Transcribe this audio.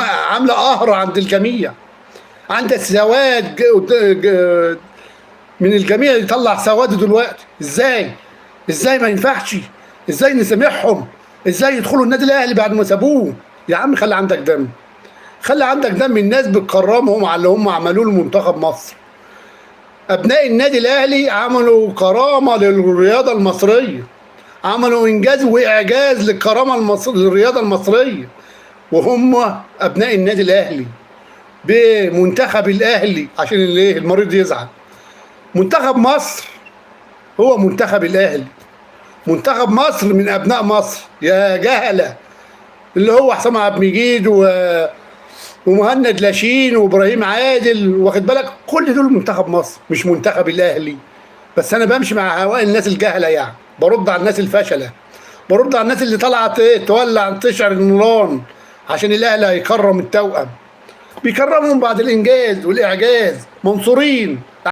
عامله قهر عند الجميع، عندك سواد من الجميع يطلع سواده دلوقتي. ازاي ما ينفعش؟ ازاي نسامحهم؟ ازاي يدخلوا النادي الاهلي بعد ما سابوه؟ يا عم خلي عندك دم، خلي عندك دم. الناس بتكرمهم على اللي هم عملوه لمنتخب مصر. ابناء النادي الاهلي عملوا كرامه للرياضه المصريه، عملوا انجاز واعجاز للكرامه للرياضه المصريه، وهم ابناء النادي الاهلي بمنتخب الاهلي. عشان الايه المريض يزعل، منتخب مصر هو منتخب الاهلي، منتخب مصر من ابناء مصر يا جهله، اللي هو حسام عبد المجيد ومهند لاشين وابراهيم عادل، واخد بالك؟ كل دول منتخب مصر مش منتخب الاهلي. بس انا بمشي مع هواء الناس الجهله، يعني برد على الناس الفشله، برد على الناس اللي طالعه تولع تشعر النيران عشان الاهلي هيكرم التوأم. بيكرمهم بعد الانجاز والاعجاز، منصورين.